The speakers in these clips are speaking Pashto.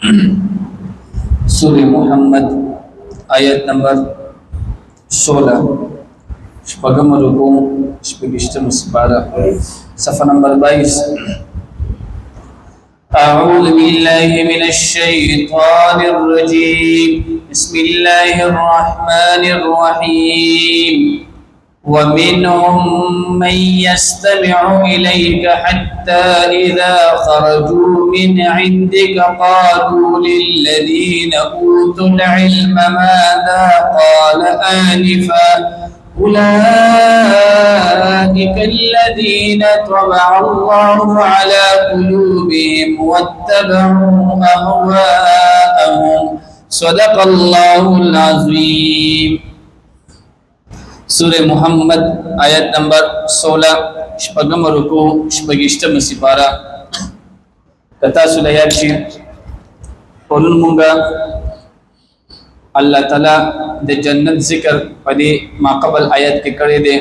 سورہ محمد آیت نمبر 16 شپږم رکوع شپږشتم سپارہ صفحہ نمبر 22. أعوذ بالله من الشيطان الرجيم بسم الله الرحمن الرحيم ومنهم من يستمع إليك حتى إذا خرجوا من عندك قالوا للذين أوتوا العلم ماذا قال آنفا أولئك الذين طبع الله على قلوبهم واتبعوا أهواءهم صدق الله العظيم. سورہ محمد آیت نمبر 16 شپږم رکوع شپږشتم سپارہ. کتا سول آیات شي پرون مونږه الله تعالی د جنت ذکر پدې ما قبل آیت کې کړی دی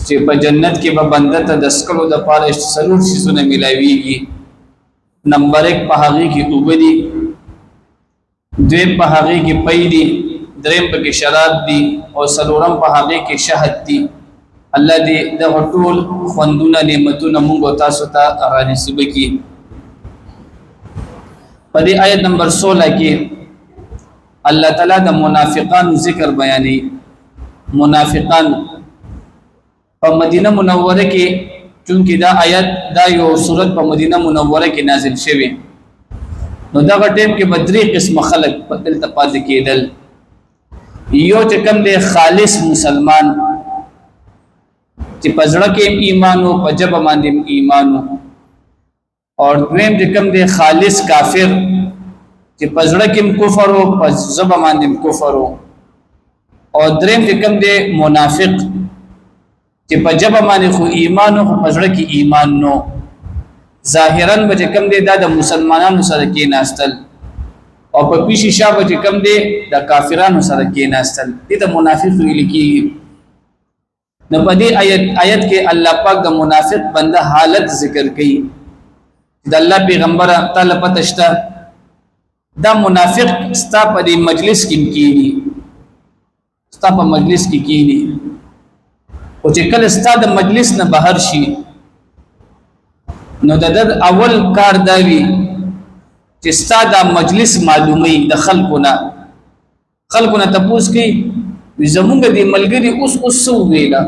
چې په جنت کې به بنده ته د سکلو د پاره سلور شیزونه ملاويږي. نمبر 1 په هغه کې وګدي، دویم په هغه کې پیدي، دریم په کې شراب دي او سلورم په هغه کې شهد دي. الله دې د ټول خوندونه نعمتونه موږ تاسو ته را نصیب کړي. په دې آیت نمبر 16 کې الله تعالی د منافقانو ذکر بیانې. منافقان په مدینه منوره کې چونکی دا آیت دا یو سورت په مدینه منوره کې نازل شوی، نو دا ټیم کې بدري قسم خلق په دلته پاتې کېدل. یو چې کوم دی خالص مسلمان چې پزړه کې ایمان او په جبه باندې ایمان، او دویم چې کوم دی خالص کافر چې پزړه کې کفر او په جبه باندې کفر، او دریم چې کوم دی منافق چې په جبه باندې خو ایمان او په پزړه کې ایمان نو. ظاهرا به کوم دی دا د مسلمانانو سره کې ناستل او په پیشي شابه چې کم دی د کافرانو سره کې ناستل، دې ته منافق ویل کېږي. نو په دې آیت کې الله پاک د منافق بنده حالت ذکر کړي. د الله پیغمبر تعالی پته شته دا منافق ستا په دې مجلس کې کېږي، ستا په مجلس کې کېږي، او چې کله ستا د مجلس نه بهر شي نو د اول کار دا وي چې ستا دا مجلس معلومي د خلقونه تپوس کی زمونږ دی ملګری اوس ویلا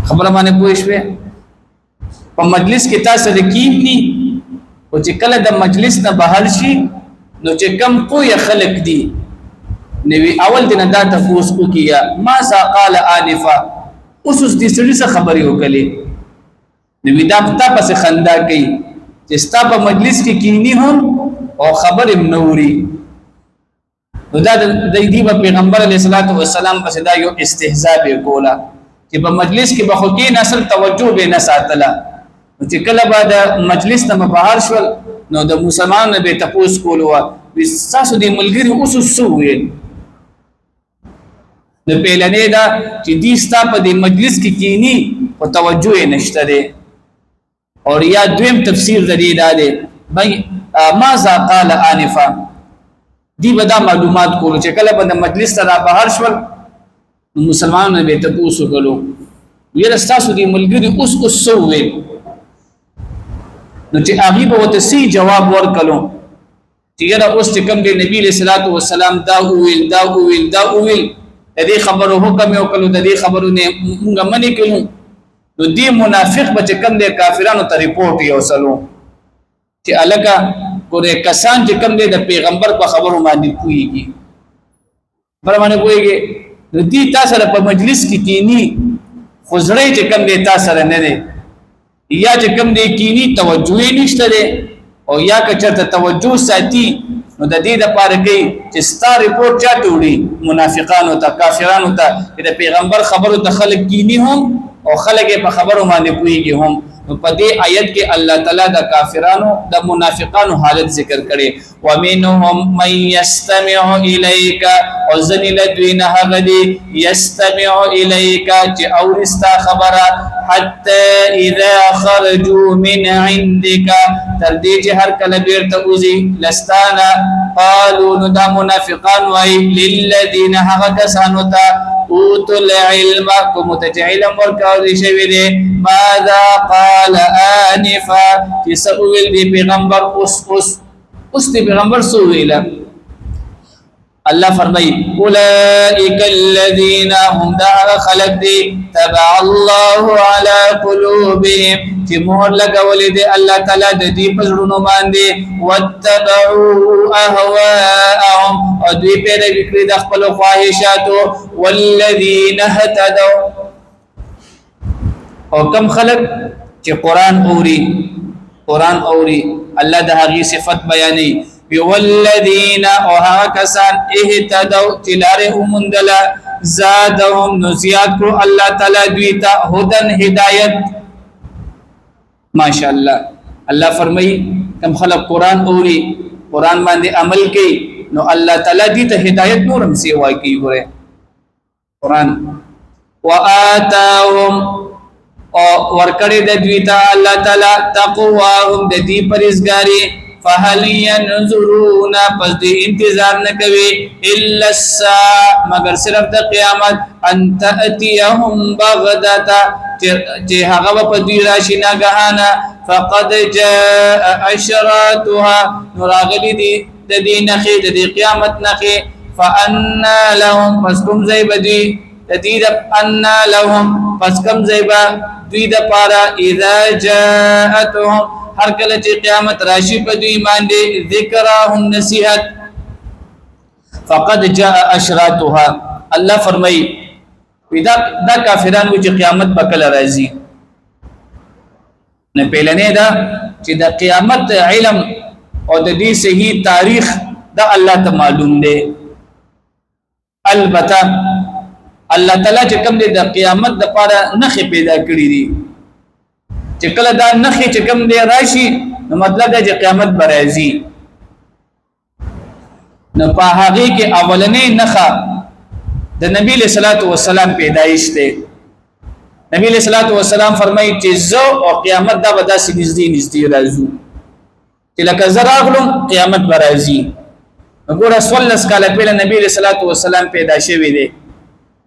خبره باندې پوه شوې. په مجلس کې تاسو د کیمني او چې کله د مجلس نه بهر شي نو چې کم پوهه خلق دي نو اول دین دا تپوس کو کیا ما ذا قال انفا اوس دې سړي خبرې وکړي نو دا پس خندا کوي چې ستا په مجلس کې کینی هم او خبر منوري. نو دا د دې پیغمبر علیه الصلاۃ والسلام په صدا یو استهزاء به کولا چې په مجلس کې به خو کې نسل توجه به نه ساتله، چې کله بعد مجلس ته بهر شول نو د مسلمانانو به تپوس کولو وساسو دې ملګری اوس وسوي. نو پیلنې دا چې دې ستا په دې مجلس کې کینی او توجه نشته ده. اور یا دویم تفسیر د دې دا دی ماذا قال انفا، دی بدا معلومات کولو چې کله په مجلس ته بهر شول مسلمانانو به تاسو کولو یره تاسو دې ملګری اوس وسوي. نو چې هغه به وته سي جواب ورکړو چې یره اوس چې کوم دی نبی له صلوات و سلام دا ویل د دې خبرو حکم یو کړو، د دې خبرو نه موږ منی کړو. نو دی منافق بچ کم دی کافرانو ته ریپورت یو سلو چې الګه ګوره کسان چې کم دی د پیغمبر په خبرو باندې کویږي نو دی تاسو په مجلس کې کینی خزړې چې کم دی تاسو نه دی یا چې کم دی کینی توجه نشته دی او یا که چرته توجه ساتي نو د دې لپاره کې چې ستا ریپورت چاته وړي منافقانو ته کافرانو ته د پیغمبر خبرو ته خلک کینی هم او خلک په خبرو باندې پويږي هم په دې آیت کې الله تعالی د کافرانو د منافقانو حالت ذکر کړي ومنهم من يستمع اليك او ځنې له دوی نه هغه دي يستمع اليك چې اورستا خبره حتى اذا خرجوا من عندك تر دې چې هر کله بیرته وځي لستانا قالوا نو دا منافقان وای للذین هغه کسانو ته اوتوا العلم کوم ته علم ورکړل شوی دی ماذا قال انفا چې سویل دی پیغمبر اوس دی پیغمبر سویل الله فرمای اولئک الذین هم دعوا خلق دی تبع الله على قلوبهم چې مهر لګولې دی الله تعالی د دې په زړونو باندې واتبعوا اهواءهم او دوی پیروي کړې د خپل خواهشاتو والذین اهتدوا او کم خلق چې قران اوري الله د هغه صفت بیانې والذین او هغه کسان اهتدوا تلاره ومندلا زادهم نزيات کو الله تعالی دوی ته هدن هدایت ماشاء الله الله فرمای کم خلق قران اوري قران باندې عمل کوي نو الله تعالی دې ته هدایت نورم سی وای کوي ګوره قران واتاهم او ورکړې د دوی ته الله تعالی تقواهم د دې پرېزګاری فهل ينظرون پس دې انتظار نه کوي الا الساعه مگر صرف د قیامت ان تاتيهم بغدتا چې هغه په دې راشي ناګهانا فقد جاء اشراتها نراغلي دي د دې نخي د دې قیامت نخي فانا لهم پس کوم زيبدي تدید ان لهم پس کوم زيبا دوی د پارا اذا جاءتهم هر کله چې قیامت راشي په دوی باندې ذکرهم نصیحت فقد جاء اشراتها الله فرمای دا کافرانو چې قیامت به کله راځي نه پیلنې دا چې د قیامت علم او د دې صحیح تاریخ دا الله ته معلوم دی البته الله تعالی چې کوم دی د قیامت لپاره نخې پیدا کړې دي چې کله دا نخې چې کوم دی راشي نو مطلب دا چې قیامت به راځي نو په هغه کې اولنې نخه د نبی له صلوات و سلام پیدایش ته نبی له صلوات و سلام فرمایي چې زو او قیامت دا به داسې نږدې راځو چې لکه زراغلم قیامت به راځي وګوره 14 کاله پهله نبی له صلوات و سلام پیدا شوی دی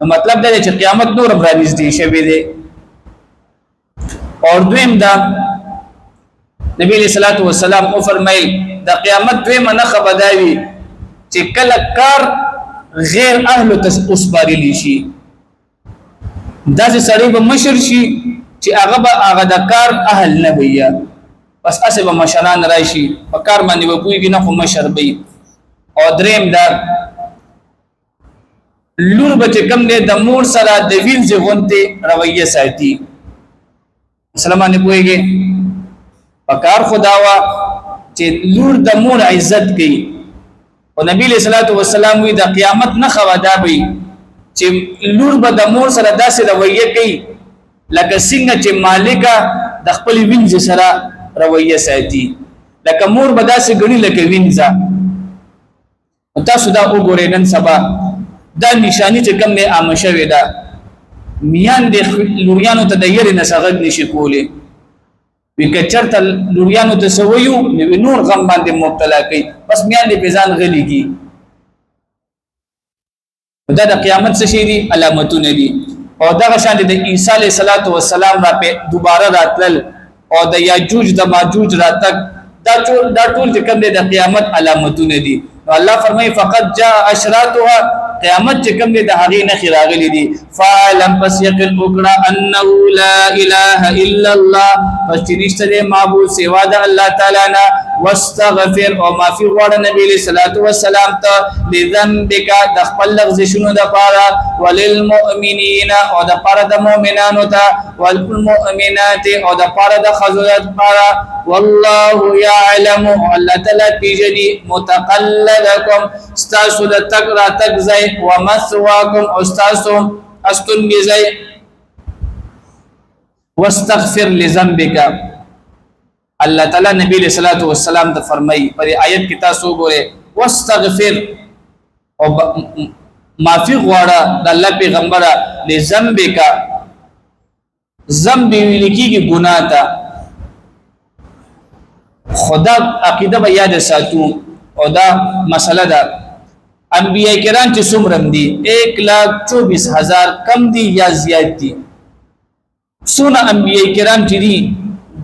نو مطلب دا چې قیامت نور را نږدې شوی دی اور دویم دا نبی له صلوات و سلام او فرمایل د قیامت دویم نه خبرداري چې کله کار غیر اهل تسبارلی شي داسې سړی به مشر شي چې هغه د کار اهل نه وي بس اسه به مشران راشي په کار باندې به پويږي نه خو مشر وي او دریم دا لور به کم نه د مور سره د وینځ غونته رویه ساتي مسلمان پويږي په کار خداوا چې لور د مور عزت کوي او نبی له صلوات و سلام وی د قیامت نه خوادا وي چې لور به د مور سره داسې رویه کوي لکه څنګه چې مالکا د خپل وینځ سره رویه ساتي لکه مور به داسې غړي لکه وینځه تاسو دا وګورئ نن سبا دا نشانی چې کوم نه عام شوی دا میان د لوریانو ته د یری نسغت نشي کولی وی کچرته لوریانو ته سویو نور غم باندې مبتلا کوي بس میان دې بيزان غليږي دا د قیامت څه شي دي علامتونه دي او دا شان د عیسی علیه السلام را په دوباره راتل او د یاجوج د ماجوج راتک دا ټول چې کوم د قیامت علامتونه دي الله فرمای فقط جاء اشراتها قیامت چې کوم د هغه نه خراغلي دي فعلم پس یقین وکړه انه لا اله الا الله پس نشته معبود سوا د الله تعالی نه واستغفر او معافي غواړه نبی له صلوات و سلام ته لذنبک د خپل لغزشونو د پاره وللمؤمنین او د پاره د مؤمنانو ته والمؤمنات او د پاره د خزرات پاره والله يعلم الله تعالی پیجنی متقلدکم استاسو د تکرا تکزای ومثواکم استاسو استن بزای واستغفر لذنبك. الله تعالی نبی علیہ الصلوۃ والسلام ته فرمایي پر آیت کې تاسو ګوره واستغفر او معافی غواړه د الله پیغمبره لذنبک. ذنب لیکيږي ګناه ته. خدا عقیده به یاد ساتو او دا مسله ده. انبیاء کرام چې څومره دي 1,24,000 کم دي یا زیات دي. سونه انبیاء کرام چې دي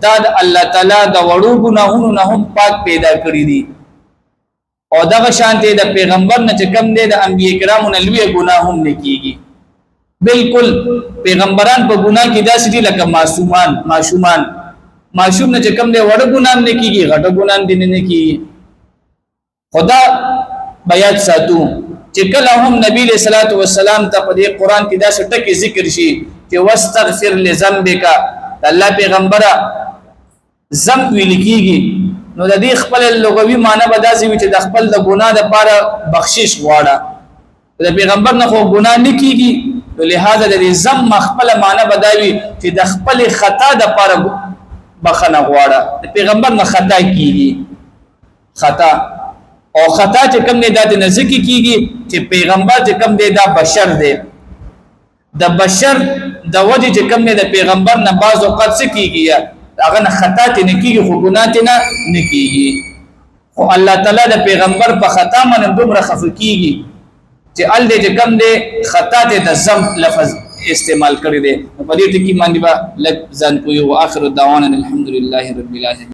دا د الله تعالی د وړو ګناهونو نه هم پاک پیدا کړی دي او دغه شانته د پیغمبر نه چې کم دي د انبیاء کرامو نه لوی ګناه هم نه کیږي. بالکل پیغمبران په ګناه کې داسې دي لکه معصوم نه چې کم دي وړ ګناه نه کیږي غټ ګناه دي نه کیږي. خدا بیات ساتو چې کله هم نبی له صلوات و سلام ته په دې قران کې دا ټکی ذکر شي چې واستغفر لذنبک. الله پیغمبره ذنب ویل کیږي نو د دې خپل لغوي معنی به داسې وي چې د خپل د ګناه لپاره بخشش غواړه. د پیغمبر نه خو ګناه نه کیږي لہذا د ذنب خپل معنی به دا وي چې د خپل خطا لپاره بخنه غواړه. د پیغمبر نه خطا کیږي خطا او خطا چې کوم نه د نزکی کیږي چې پیغمبر چې کوم دی دا بشر دی. د بشر د وجه چې کوم نه د پیغمبر نه باز اوقات څه کیږي هغه نه خطا ته نه کیږي خو ګناه ته نه کیږي. خو الله تعالی د پیغمبر په خطا باندې دومره خفه کیږي چې ال دې چې کوم دی خطا ته د ذنب لفظ استعمال کړی دی. په دې ټکی باندې با لږ ځان کوی او اخر الدعوانا الحمدلله رب العالمین.